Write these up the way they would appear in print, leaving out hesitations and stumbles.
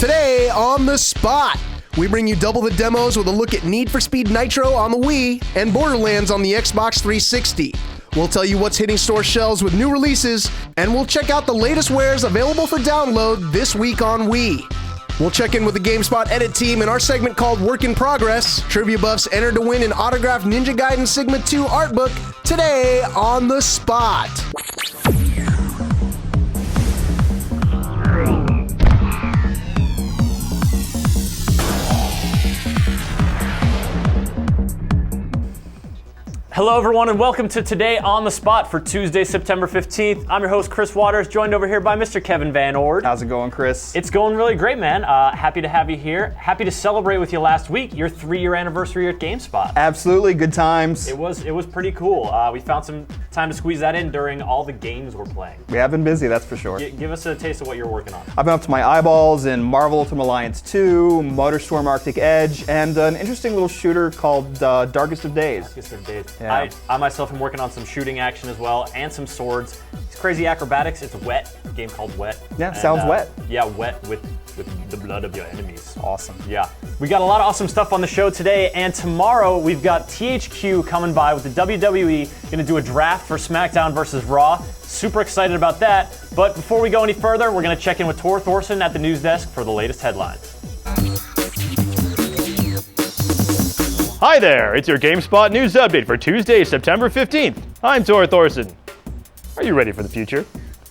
Today on The Spot, we bring you double the demos with a look at Need for Speed Nitro on the Wii and Borderlands on the Xbox 360. We'll tell you what's hitting store shelves with new releases, and we'll check out the latest wares available for download this week on Wii. We'll check in with the GameSpot edit team in our segment called Work in Progress. Trivia buffs enter to win an autographed Ninja Gaiden Sigma 2 art book today on The Spot. Hello everyone and welcome to Today on the Spot for Tuesday, September 15th. I'm your host, Chris Waters, joined over here by Mr. Kevin Van Ord. How's it going, Chris? It's going really great, man. Happy to have you here. Happy to celebrate with you last week, your 3-year anniversary at GameSpot. Absolutely, good times. It was pretty cool. We found some time to squeeze that in during all the games we're playing. We have been busy, that's for sure. Give us a taste of what you're working on. I've been up to my eyeballs in Marvel Ultimate Alliance 2, Motorstorm Arctic Edge, and an interesting little shooter called Darkest of Days. Darkest of Days. Yeah. I myself am working on some shooting action as well, and some swords. It's crazy acrobatics. It's Wet, a game called Wet. Yeah, sounds wet. Yeah, wet with the blood of your enemies. Awesome. Yeah. We got a lot of awesome stuff on the show today, and tomorrow we've got THQ coming by with the WWE, gonna do a draft for SmackDown versus Raw. Super excited about that. But before we go any further, we're gonna check in with Tor Thorson at the news desk for the latest headlines. Hi there, it's your GameSpot news update for Tuesday, September 15th. I'm Tor Thorson. Are you ready for the future?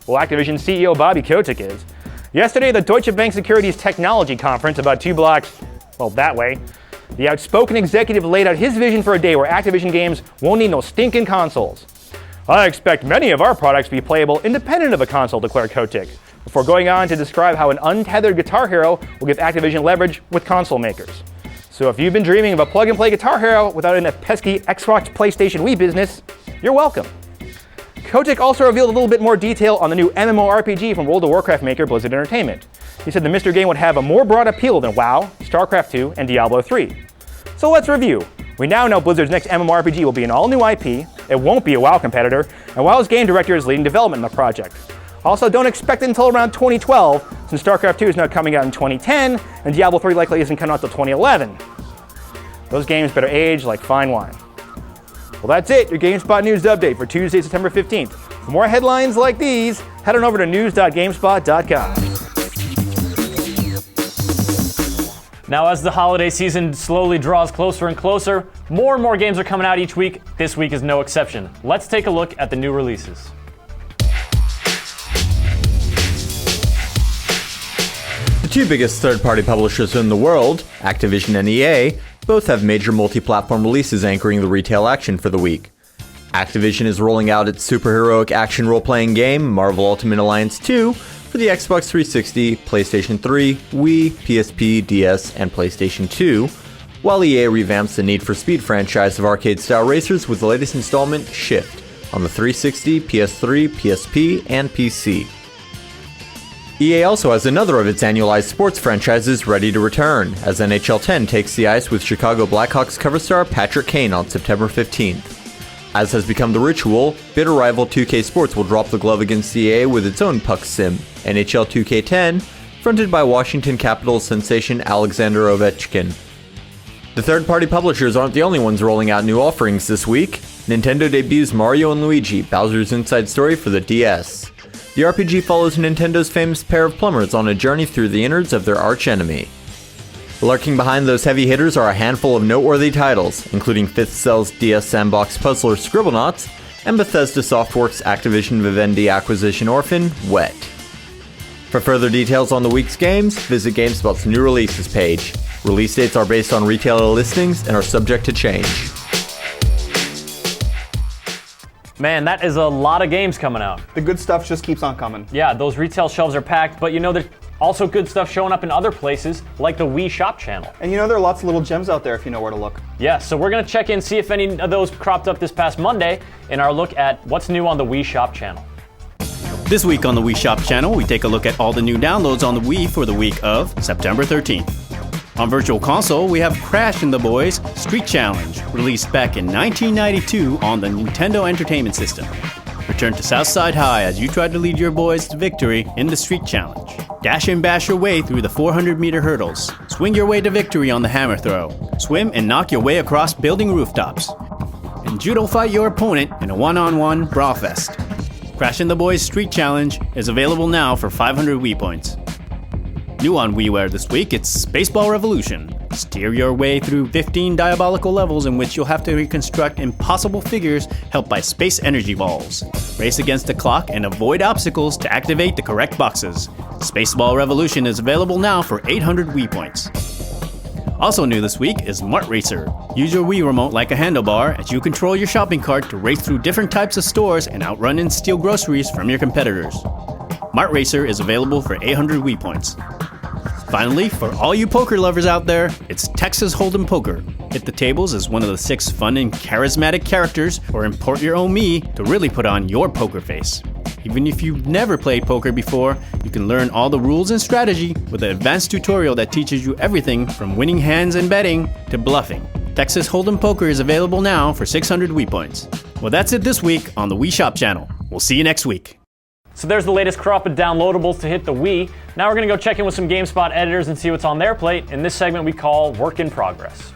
Well, Activision CEO Bobby Kotick is. Yesterday at the Deutsche Bank Securities Technology Conference about 2 blocks, that way, the outspoken executive laid out his vision for a day where Activision games won't need no stinking consoles. I expect many of our products to be playable independent of a console, declared Kotick, before going on to describe how an untethered Guitar Hero will give Activision leverage with console makers. So if you've been dreaming of a plug-and-play Guitar Hero without in a pesky Xbox, PlayStation, Wii business, you're welcome. Kotick also revealed a little bit more detail on the new MMORPG from World of Warcraft maker Blizzard Entertainment. He said the mystery game would have a more broad appeal than WoW, StarCraft 2, and Diablo 3. So let's review. We now know Blizzard's next MMORPG will be an all-new IP, it won't be a WoW competitor, and WoW's game director is leading development in the project. Also, don't expect it until around 2012, since StarCraft 2 is now coming out in 2010, and Diablo 3 likely isn't coming out until 2011. Those games better age like fine wine. Well, that's it, your GameSpot news update for Tuesday, September 15th. For more headlines like these, head on over to news.gamespot.com. Now, as the holiday season slowly draws closer and closer, more and more games are coming out each week. This week is no exception. Let's take a look at the new releases. The 2 biggest third-party publishers in the world, Activision and EA, both have major multi-platform releases anchoring the retail action for the week. Activision is rolling out its superheroic action role-playing game, Marvel Ultimate Alliance 2, for the Xbox 360, PlayStation 3, Wii, PSP, DS, and PlayStation 2, while EA revamps the Need for Speed franchise of arcade-style racers with the latest installment, Shift, on the 360, PS3, PSP, and PC. EA also has another of its annualized sports franchises ready to return, as NHL 10 takes the ice with Chicago Blackhawks cover star Patrick Kane on September 15th. As has become the ritual, bitter rival 2K Sports will drop the glove against EA with its own puck sim, NHL 2K10, fronted by Washington Capitals sensation Alexander Ovechkin. The third-party publishers aren't the only ones rolling out new offerings this week. Nintendo debuts Mario & Luigi, Bowser's Inside Story for the DS. The RPG follows Nintendo's famous pair of plumbers on a journey through the innards of their archenemy. Lurking behind those heavy hitters are a handful of noteworthy titles, including 5th Cell's DS sandbox puzzler Scribblenauts, and Bethesda Softworks' Activision Vivendi acquisition orphan, Wet. For further details on the week's games, visit GameSpot's new releases page. Release dates are based on retailer listings and are subject to change. Man, that is a lot of games coming out. The good stuff just keeps on coming. Yeah, those retail shelves are packed, but there's also good stuff showing up in other places, like the Wii Shop Channel. And there are lots of little gems out there if you know where to look. Yeah, so we're gonna check in, see if any of those cropped up this past Monday in our look at what's new on the Wii Shop Channel. This week on the Wii Shop Channel, we take a look at all the new downloads on the Wii for the week of September 13th. On Virtual Console, we have Crash and the Boys Street Challenge, released back in 1992 on the Nintendo Entertainment System. Return to Southside High as you try to lead your boys to victory in the Street Challenge. Dash and bash your way through the 400-meter hurdles. Swing your way to victory on the hammer throw. Swim and knock your way across building rooftops. And judo fight your opponent in a one-on-one brawl fest. Crash and the Boys Street Challenge is available now for 500 Wii points. New on WiiWare this week, it's Baseball Revolution. Steer your way through 15 diabolical levels in which you'll have to reconstruct impossible figures helped by space energy balls. Race against the clock and avoid obstacles to activate the correct boxes. Spaceball Revolution is available now for 800 Wii points. Also new this week is Mart Racer. Use your Wii remote like a handlebar as you control your shopping cart to race through different types of stores and outrun and steal groceries from your competitors. Mart Racer is available for 800 Wii points. Finally, for all you poker lovers out there, it's Texas Hold'em Poker. Hit the tables as one of the 6 fun and charismatic characters, or import your own me to really put on your poker face. Even if you've never played poker before, you can learn all the rules and strategy with an advanced tutorial that teaches you everything from winning hands and betting to bluffing. Texas Hold'em Poker is available now for 600 Wii points. Well, that's it this week on the Wii Shop Channel. We'll see you next week. So there's the latest crop of downloadables to hit the Wii. Now we're going to go check in with some GameSpot editors and see what's on their plate in this segment we call Work in Progress.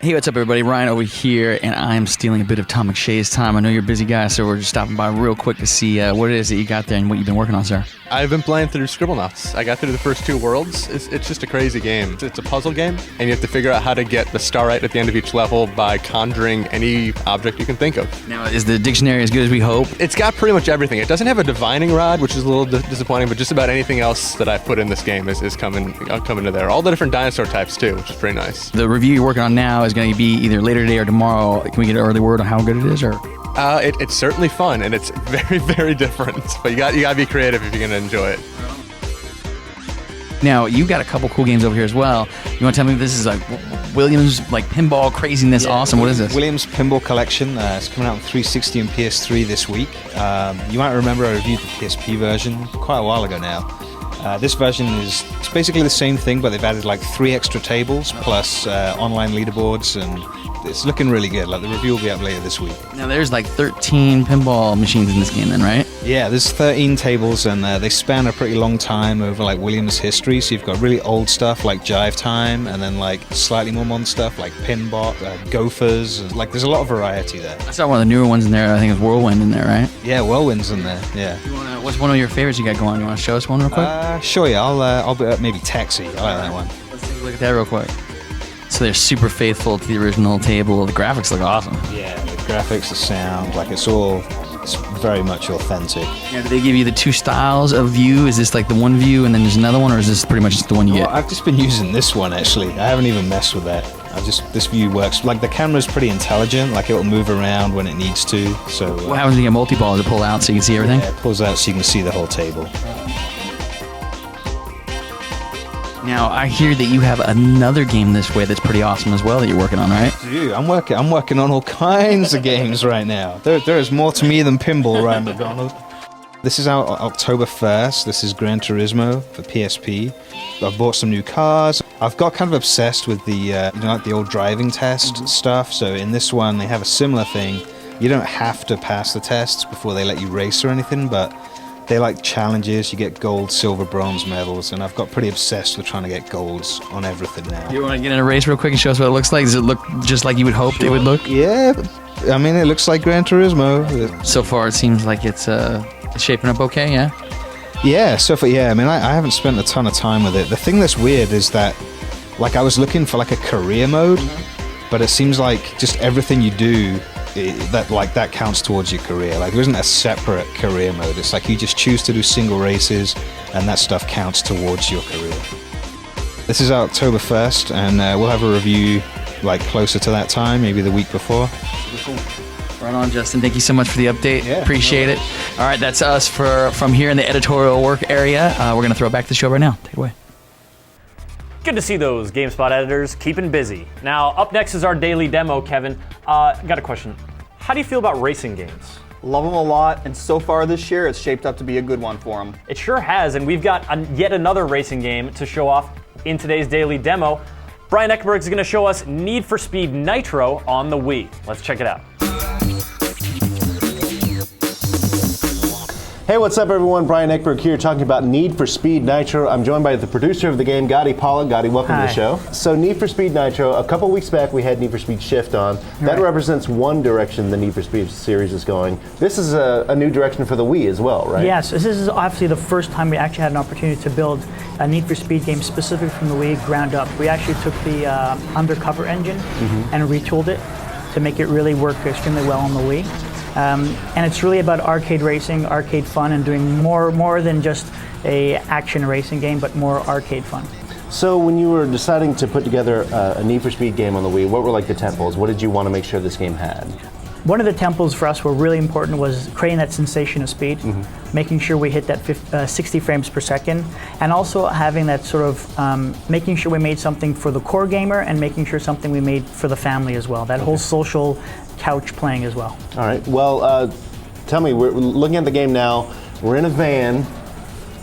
Hey, what's up, everybody? Ryan over here, and I'm stealing a bit of Tom McShay's time. I know you're a busy guy, so we're just stopping by real quick to see what it is that you got there and what you've been working on, sir. I've been playing through Scribblenauts. I got through the first 2 worlds. It's just a crazy game. It's a puzzle game, and you have to figure out how to get the star right at the end of each level by conjuring any object you can think of. Now, is the dictionary as good as we hope? It's got pretty much everything. It doesn't have a divining rod, which is a little disappointing, but just about anything else that I've put in this game is coming to there. All the different dinosaur types, too, which is pretty nice. The review you're working on now is going to be either later today or tomorrow. Can we get an early word on how good it is, or? It's certainly fun, and it's very, very different. But you got to be creative if you're going to enjoy it. Now, you got a couple cool games over here as well. You want to tell me this is like Williams, like pinball craziness, awesome? What is this? Williams Pinball Collection. It's coming out on 360 and PS3 this week. You might remember I reviewed the PSP version quite a while ago now. This version it's basically the same thing, but they've added like 3 extra tables plus online leaderboards, and it's looking really good. Like the review will be up later this week. Now there's like 13 pinball machines in this game then, right? Yeah, there's 13 tables, and they span a pretty long time over like Williams history. So you've got really old stuff like Jive Time, and then like slightly more modern stuff like Pinbot, Gophers. And, like there's a lot of variety there. I saw one of the newer ones in there. I think it was Whirlwind in there, right? Yeah, Whirlwind's in there. Yeah. What's one of your favorites you got going? You want to show us one real quick? Sure, yeah. I'll be maybe Taxi. I like that one. Let's take a look at that real quick. So they're super faithful to the original table. The graphics look awesome. Yeah, the graphics, the sound, like it's very much authentic. Now, do they give you the 2 styles of view? Is this like the one view and then there's another one, or is this pretty much just the one you get? I've just been using this one actually. I haven't even messed with that. This view works. Like the camera's pretty intelligent. Like it'll move around when it needs to. So what happens when you get multi-ball? Does it pull out so you can see everything? Yeah, it pulls out so you can see the whole table. Now, I hear that you have another game this way that's pretty awesome as well that you're working on, right? Dude, I'm working on all kinds of games right now. There is more to me than pinball, Ryan McDonald. This is out October 1st. This is Gran Turismo for PSP. I've bought some new cars. I've got kind of obsessed with the, like the old driving test stuff. So in this one, they have a similar thing. You don't have to pass the tests before they let you race or anything, but they like challenges. You get gold, silver, bronze medals, and I've got pretty obsessed with trying to get golds on everything now. You want to get in a race real quick and show us what it looks like? Does it look just like you would hope it would look? Yeah, I mean, it looks like Gran Turismo. So far, it seems like it's shaping up okay, yeah? Yeah, so far, yeah. I mean, I haven't spent a ton of time with it. The thing that's weird is that, like, I was looking for, like, a career mode, but it seems like just everything you do that counts towards your career. Like there isn't a separate career mode. It's like you just choose to do single races and that stuff counts towards your career. This is October 1st and we'll have a review like closer to that time, maybe the week before. Cool. Right on, Justin. Thank you so much for the update. Yeah, appreciate it. All right, that's us from here in the editorial work area. We're going to throw it back to the show right now. Take it away. Good to see those GameSpot editors keeping busy. Now, up next is our daily demo, Kevin. Got a question. How do you feel about racing games? Love them a lot, and so far this year, it's shaped up to be a good one for them. It sure has, and we've got yet another racing game to show off in today's daily demo. Brian Eckerberg is going to show us Need for Speed Nitro on the Wii. Let's check it out. Hey, what's up, everyone? Brian Eckberg here talking about Need for Speed Nitro. I'm joined by the producer of the game, Gotti Pollack. Gotti, welcome to the show. So Need for Speed Nitro, a couple weeks back we had Need for Speed Shift on. That represents one direction the Need for Speed series is going. This is a new direction for the Wii as well, right? Yes, this is obviously the first time we actually had an opportunity to build a Need for Speed game specific from the Wii ground up. We actually took the undercover engine and retooled it to make it really work extremely well on the Wii. And it's really about arcade racing, arcade fun, and doing more than just a action racing game, but more arcade fun. So when you were deciding to put together a Need for Speed game on the Wii, what were like the temples? What did you want to make sure this game had? One of the temples for us were really important was creating that sensation of speed, making sure we hit that 60 frames per second, and also having that sort of making sure we made something for the core gamer and making sure something we made for the family as well. That whole social couch playing as well. All right. Well, tell me, we're looking at the game now. We're in a van.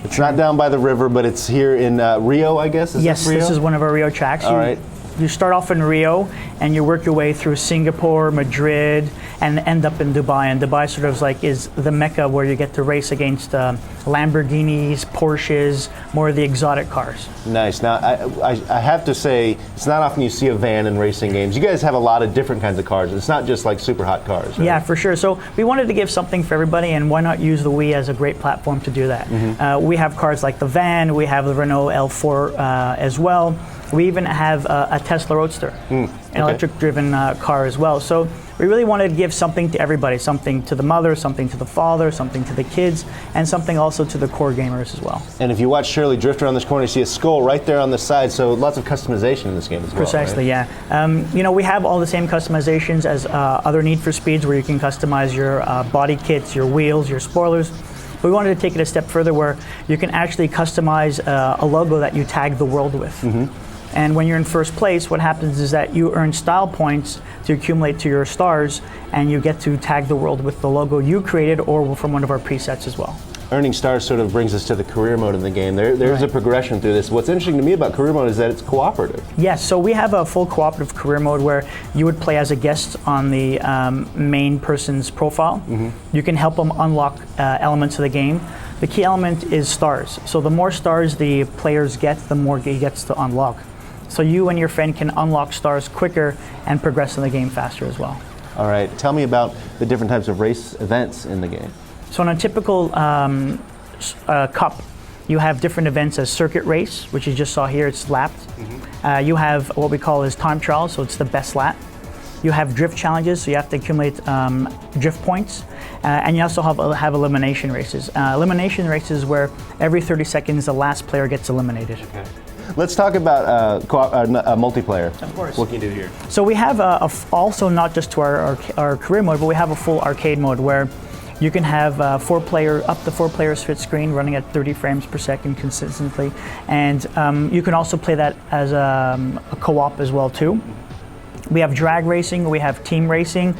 It's not down by the river, but it's here in Rio, I guess? Yes, this is one of our Rio tracks. All right. You start off in Rio, and you work your way through Singapore, Madrid, and end up in Dubai. And Dubai sort of like is the mecca where you get to race against Lamborghinis, Porsches, more of the exotic cars. Nice. Now, I have to say, it's not often you see a van in racing games. You guys have a lot of different kinds of cars. It's not just like super hot cars, right? Yeah, for sure. So we wanted to give something for everybody, and why not use the Wii as a great platform to do that? We have cars like the van, we have the Renault L4 as well. We even have a Tesla Roadster, an electric-driven car as well. So we really wanted to give something to everybody, something to the mother, something to the father, something to the kids, and something also to the core gamers as well. And if you watch Shirley drift around this corner, you see a skull right there on the side, so lots of customization in this game as well. Precisely, right? yeah. You know, we have all the same customizations as other Need for Speeds, where you can customize your body kits, your wheels, your spoilers. We wanted to take it a step further where you can actually customize a logo that you tag the world with. And when you're in first place, what happens is that you earn style points to accumulate to your stars, and you get to tag the world with the logo you created or from one of our presets as well. Earning stars sort of brings us to the career mode in the game. There's a progression through this. What's interesting to me about career mode is that it's cooperative. Yes, so we have a full cooperative career mode where you would play as a guest on the main person's profile. You can help them unlock elements of the game. The key element is stars. So the more stars the players get, the more he gets to unlock. So you and your friend can unlock stars quicker and progress in the game faster as well. All right, tell me about the different types of race events in the game. So in a typical cup, you have different events as circuit race, which you just saw here, it's lapped. You have what we call is time trials, so it's the best lap. You have drift challenges, so you have to accumulate drift points. And you also have elimination races. Elimination races where every 30 seconds the last player gets eliminated. Okay. Let's talk about multiplayer. Of course. What can you do here? So we have also not just to our career mode, but we have a full arcade mode where you can have up to 4 players split screen running at 30 frames per second consistently. And you can also play that as a co-op as well too. We have drag racing, we have team racing,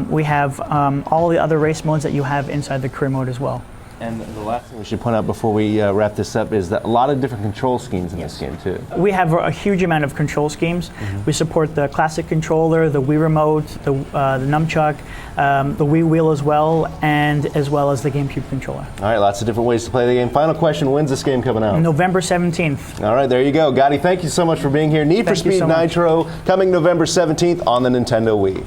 we have all the other race modes that you have inside the career mode as well. And the last thing we should point out before we wrap this up is that a lot of different control schemes in this game too. We have a huge amount of control schemes. We support the classic controller, the Wii remote, the nunchuck, the Wii wheel as well, and as well as the GameCube controller. All right, lots of different ways to play the game. Final question, when's this game coming out? November 17th. All right, there you go. Gotti, thank you so much for being here. Need for Speed Nitro coming November 17th on the Nintendo Wii.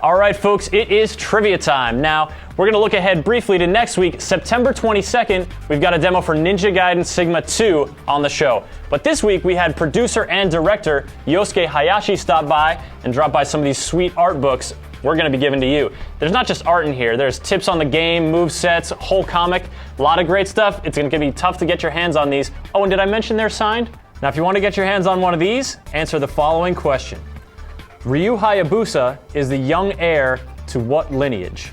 All right, folks, it is trivia time. Now, we're going to look ahead briefly to next week, September 22nd. We've got a demo for Ninja Gaiden Sigma 2 on the show. But this week, we had producer and director Yosuke Hayashi stop by and drop by some of these sweet art books we're going to be giving to you. There's not just art in here. There's tips on the game, move sets, whole comic, a lot of great stuff. It's going to be tough to get your hands on these. Oh, and did I mention they're signed? Now, if you want to get your hands on one of these, answer the following question. Ryu Hayabusa is the young heir to what lineage?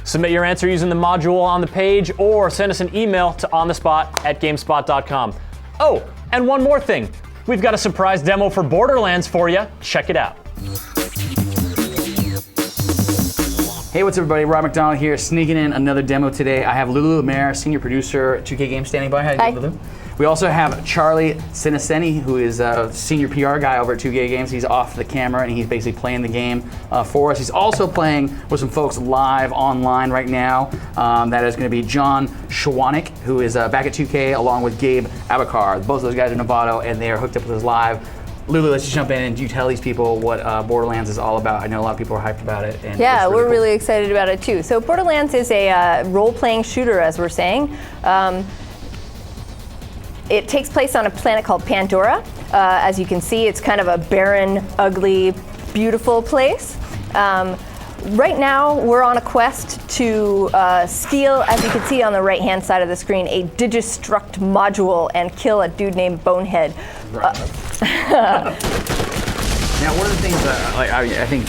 Submit your answer using the module on the page or send us an email to onthespot@gamespot.com. Oh, and one more thing. We've got a surprise demo for Borderlands for you. Check it out. Hey, what's up, everybody? Rob McDonald here, sneaking in another demo today. I have Lulu Lemaire, senior producer, 2K Games, standing by. How you doing, Lulu? We also have Charlie Siniseni, who is a senior PR guy over at 2K Games. He's off the camera and he's basically playing the game for us. He's also playing with some folks live online right now. That is going to be John Schwanik, who is back at 2K, along with Gabe Abakar. Both of those guys are Novato, and they are hooked up with us live. Lulu, let's just jump in and you tell these people what Borderlands is all about. I know a lot of people are hyped about it. And yeah, we're cool. really excited about it too. So Borderlands is a role-playing shooter, as we're saying. It takes place on a planet called Pandora. As you can see, it's kind of a barren, ugly, beautiful place. Right now, we're on a quest to steal, as you can see on the right-hand side of the screen, a Digistruct module and kill a dude named Bonehead. Now, one of the things that I think,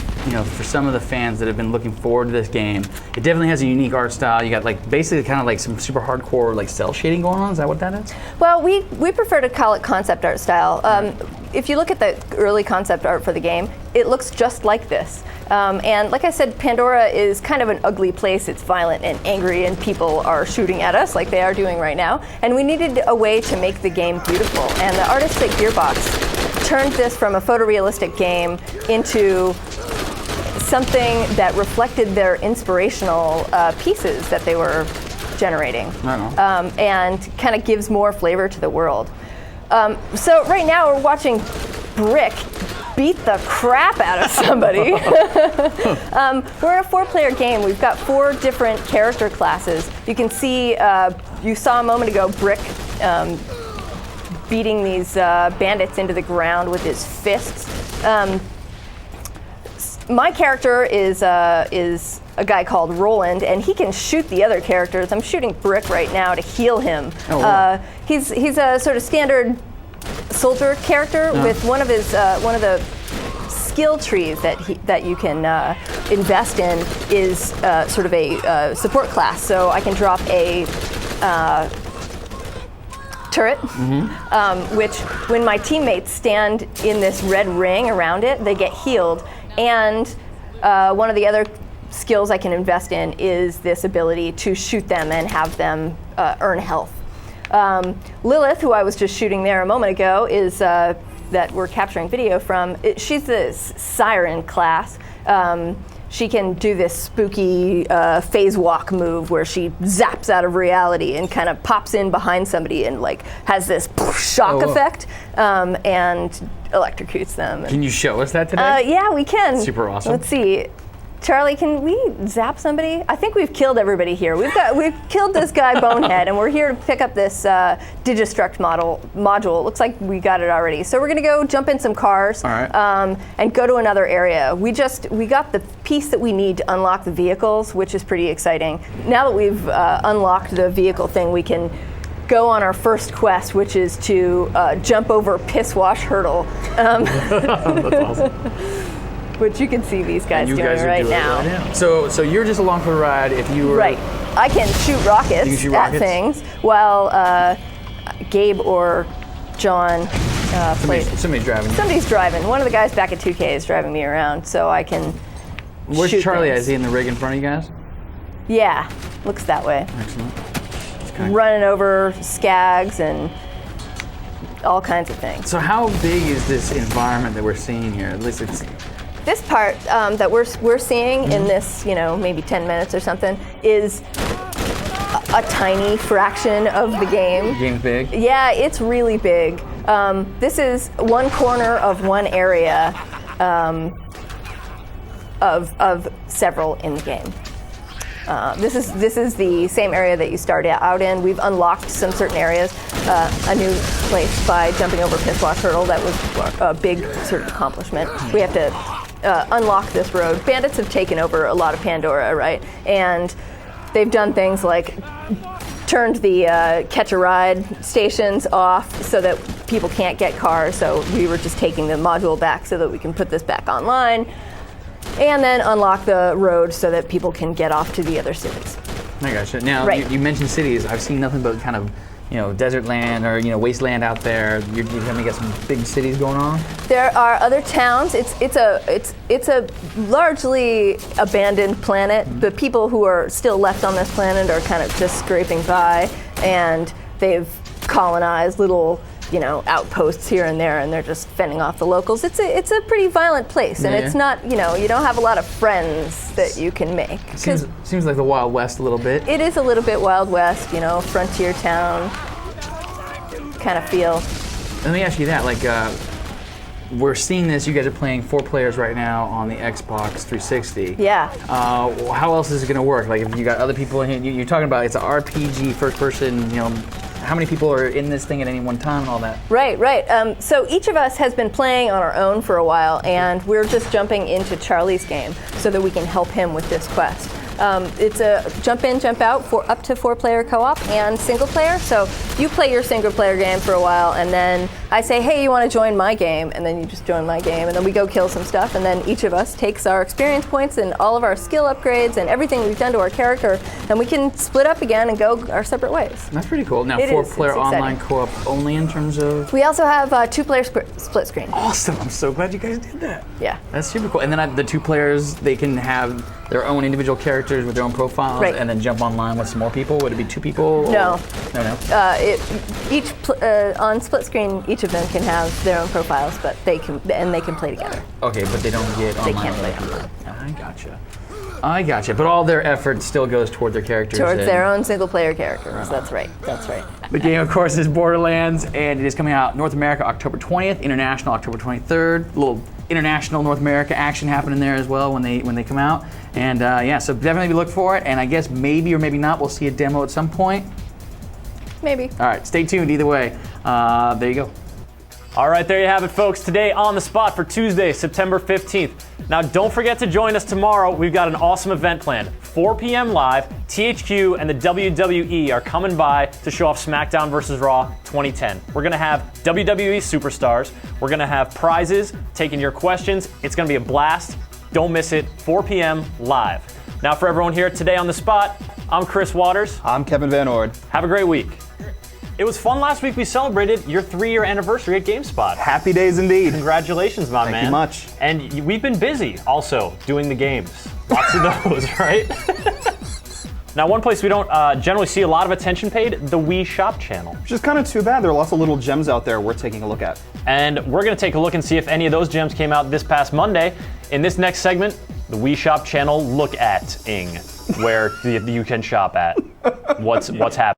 for some of the fans that have been looking forward to this game, it definitely has a unique art style. You got basically kind of like some super hardcore cell shading going on. Is that what that is? Well, we prefer to call it concept art style. If you look at the early concept art for the game, it looks just like this. And like I said, Pandora is kind of an ugly place. It's violent and angry, and people are shooting at us like they are doing right now. And we needed a way to make the game beautiful. And the artists at Gearbox turned this from a photorealistic game into something that reflected their inspirational pieces that they were generating, and kind of gives more flavor to the world. So right now we're watching Brick beat the crap out of somebody. We're a 4-player game. We've got 4 different character classes. You can see, you saw a moment ago Brick beating these bandits into the ground with his fists. My character is a guy called Roland, and he can shoot the other characters. I'm shooting Brick right now to heal him. Oh, wow. He's a sort of standard soldier character with one of the skill trees that you can invest in is sort of a support class. So I can drop a turret, which when my teammates stand in this red ring around it, they get healed. And one of the other skills I can invest in is this ability to shoot them and have them earn health. Lilith, who I was just shooting there a moment ago, is that we're capturing video from. She's the Siren class. She can do this spooky phase walk move where she zaps out of reality and kind of pops in behind somebody and has this shock effect and electrocutes them. Can you show us that today? Yeah, we can. Super awesome. Let's see. Charlie, can we zap somebody? I think we've killed everybody here. We've killed this guy Bonehead, and we're here to pick up this Digistruct module. It looks like we got it already. So we're gonna go jump in some cars, and go to another area. We got the piece that we need to unlock the vehicles, which is pretty exciting. Now that we've unlocked the vehicle thing, we can go on our first quest, which is to jump over Piss Wash Hurdle. That's awesome. Which you can see these guys doing right now. So you're just along for the ride. If you were right, I can shoot rockets at things while Gabe or John somebody's driving. Somebody's driving. One of the guys back at 2K is driving me around, so I can. Where's shoot Charlie? things. Is he in the rig in front of you guys? Yeah, looks that way. Excellent. Running over skags and all kinds of things. So how big is this environment that we're seeing here? At least it's. This part that we're seeing in this, maybe 10 minutes or something, is a tiny fraction of the game. The game's big? Yeah, it's really big. This is one corner of one area of several in the game. This is the same area that you started out in. We've unlocked some certain areas. A new place by jumping over Piss Wash Hurdle. That was a big sort of accomplishment. We have to unlock this road. Bandits have taken over a lot of Pandora, right? And they've done things like turned the catch-a-ride stations off so that people can't get cars. So we were just taking the module back so that we can put this back online. And then unlock the road so that people can get off to the other cities. I gotcha. Now, you mentioned cities. I've seen nothing but kind of, desert land or, wasteland out there. You're going to get some big cities going on? There are other towns. It's a largely abandoned planet. The people who are still left on this planet are kind of just scraping by, and they've colonized little, outposts here and there, and they're just fending off the locals. It's a pretty violent place, and it's not, you don't have a lot of friends that you can make. Seems like the Wild West a little bit. It is a little bit Wild West, frontier town kind of feel. Let me ask you that, we're seeing this, you guys are playing 4 players right now on the Xbox 360. Yeah. How else is it going to work? If you got other people in here, you're talking about it's an RPG, first person, how many people are in this thing at any one time and all that? Right. So each of us has been playing on our own for a while, and we're just jumping into Charlie's game so that we can help him with this quest. It's a jump in, jump out for up to 4-player co-op and single player. So you play your single player game for a while, and then I say, hey, you want to join my game? And then you just join my game, and then we go kill some stuff, and then each of us takes our experience points and all of our skill upgrades and everything we've done to our character, and we can split up again and go our separate ways. That's pretty cool. Now, 4-player online co-op only in terms of? We also have 2-player split screen. Awesome. I'm so glad you guys did that. Yeah. That's super cool. And then the 2 players, they can have their own individual characters with their own profiles, and then jump online with some more people? Would it be 2 people? No. No. On split screen, each of them can have their own profiles, but they can play together. Okay, but they don't get online. They can't play online. I gotcha. But all their effort still goes toward their characters. Towards their own single player characters. That's right. The game, of course, is Borderlands, and it is coming out North America October 20th, international October 23rd. A little international North America action happening there as well when they come out. And so definitely look for it. And I guess maybe or maybe not, we'll see a demo at some point. Maybe. All right, stay tuned either way. There you go. All right, there you have it, folks. Today on the spot for Tuesday, September 15th. Now, don't forget to join us tomorrow. We've got an awesome event planned. 4 p.m. live, THQ and the WWE are coming by to show off SmackDown vs. Raw 2010. We're going to have WWE superstars. We're going to have prizes, taking your questions. It's going to be a blast. Don't miss it, 4 p.m. live. Now, for everyone here today on the spot, I'm Chris Waters. I'm Kevin Van Ord. Have a great week. It was fun last week. We celebrated your 3-year anniversary at GameSpot. Happy days indeed. Congratulations, my man. Thank you much. And we've been busy also doing the games. Lots of those, right? Now, one place we don't generally see a lot of attention paid, the Wii Shop Channel. Which is kind of too bad. There are lots of little gems out there worth taking a look at. And we're going to take a look and see if any of those gems came out this past Monday. In this next segment, the Wii Shop Channel look at-ing, where you can shop at what's happening.